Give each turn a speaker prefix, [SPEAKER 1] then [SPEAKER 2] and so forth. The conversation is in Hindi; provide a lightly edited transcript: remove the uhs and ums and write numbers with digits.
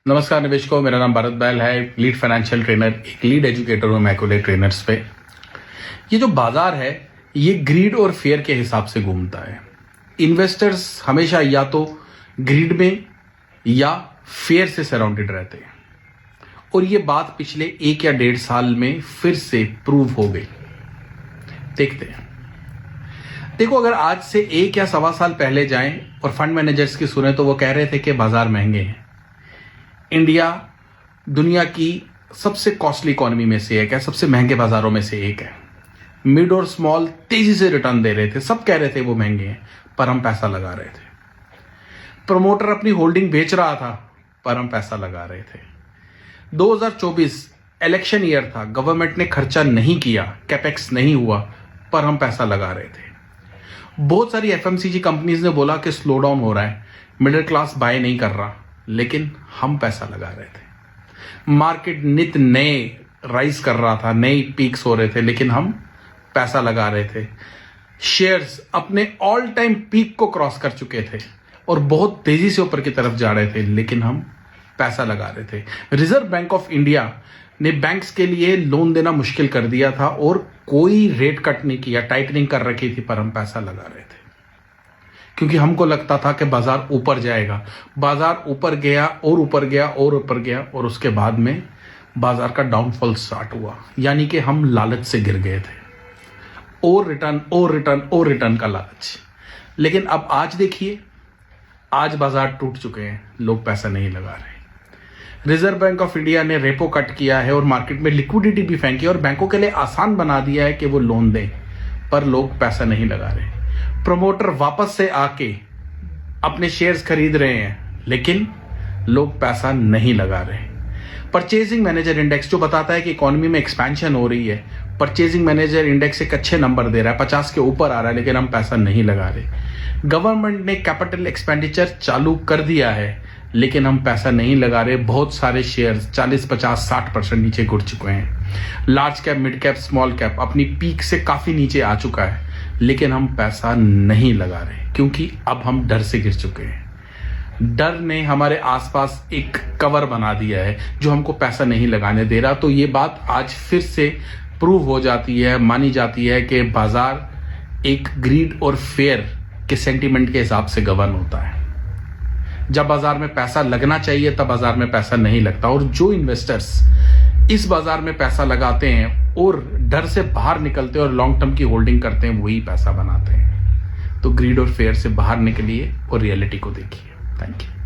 [SPEAKER 1] नमस्कार निवेशकों, मेरा नाम भारत बैल है, लीड फाइनेंशियल ट्रेनर, एक लीड एजुकेटर हूं मैकुले ट्रेनर्स पे। ये जो बाजार है ये ग्रीड और फेयर के हिसाब से घूमता है। इन्वेस्टर्स हमेशा या तो ग्रीड में या फेयर से सराउंडेड रहते हैं और ये बात पिछले 1 या 1.5 साल में फिर से प्रूव हो गई। देखते हैं। देखो, अगर आज से 1 या सवा साल पहले जाएं और फंड मैनेजर्स की सुने तो वो कह रहे थे कि बाजार महंगे हैं। इंडिया दुनिया की सबसे कॉस्टली इकोनॉमी में से एक है, सबसे महंगे बाजारों में से एक है। मिड और स्मॉल तेजी से रिटर्न दे रहे थे, सब कह रहे थे वो महंगे हैं, पर हम पैसा लगा रहे थे। प्रमोटर अपनी होल्डिंग बेच रहा था, पर हम पैसा लगा रहे थे। 2024 इलेक्शन ईयर था, गवर्नमेंट ने खर्चा नहीं किया, कैपेक्स नहीं हुआ, पर हम पैसा लगा रहे थे। बहुत सारी एफएमसीजी कंपनीज ने बोला कि स्लो डाउन हो रहा है, मिडिल क्लास बाय नहीं कर रहा, लेकिन हम पैसा लगा रहे थे। मार्केट नित नए राइज कर रहा था, नए पीक्स हो रहे थे, लेकिन हम पैसा लगा रहे थे। शेयर्स अपने ऑल टाइम पीक को क्रॉस कर चुके थे और बहुत तेजी से ऊपर की तरफ जा रहे थे, लेकिन हम पैसा लगा रहे थे। रिजर्व बैंक ऑफ इंडिया ने बैंक्स के लिए लोन देना मुश्किल कर दिया था और कोई रेट कट नहीं किया, टाइटनिंग कर रखी थी, पर हम पैसा लगा रहे थे क्योंकि हमको लगता था कि बाजार ऊपर जाएगा। बाजार ऊपर गया और ऊपर गया और ऊपर गया और उसके बाद में बाजार का डाउनफॉल स्टार्ट हुआ, यानी कि हम लालच से गिर गए थे। और रिटर्न और रिटर्न और रिटर्न का लालच। लेकिन अब आज देखिए, आज बाजार टूट चुके हैं, लोग पैसा नहीं लगा रहे। रिजर्व बैंक ऑफ इंडिया ने रेपो कट किया है और मार्केट में लिक्विडिटी भी फेंकी और बैंकों के लिए आसान बना दिया है कि वो लोन दें, पर लोग पैसा नहीं लगा रहे। प्रमोटर वापस से आके अपने शेयर्स खरीद रहे हैं, लेकिन लोग पैसा नहीं लगा रहे। परचेजिंग मैनेजर इंडेक्स जो बताता है कि इकोनॉमी में एक्सपेंशन हो रही है, परचेजिंग मैनेजर इंडेक्स एक अच्छे नंबर दे रहा है, 50 के ऊपर आ रहा है, लेकिन हम पैसा नहीं लगा रहे। गवर्नमेंट ने कैपिटल एक्सपेंडिचर चालू कर दिया है, लेकिन हम पैसा नहीं लगा रहे। बहुत सारे शेयर्स 40, 50, 60% नीचे गिर चुके हैं। Large cap, mid cap, small cap अपनी पीक से काफी नीचे आ चुका है, लेकिन हम पैसा नहीं लगा रहे क्योंकि अब हम डर से गिर चुके हैं। डर ने हमारे आसपास एक कवर बना दिया है जो हमको पैसा नहीं लगाने दे रहा। तो ये बात आज फिर से प्रूव हो जाती है, मानी जाती है कि बाजार एक ग्रीड और फेयर के सेंटीमेंट के हिसाब से गवर्न होता है। जब बाजार में पैसा लगना चाहिए तब बाजार में पैसा नहीं लगता, और जो इन्वेस्टर्स इस बाजार में पैसा लगाते हैं और डर से बाहर निकलते हैं और लॉन्ग टर्म की होल्डिंग करते हैं, वही पैसा बनाते हैं। तो ग्रीड और फेयर से बाहर निकलिए और रियलिटी को देखिए। Thank you.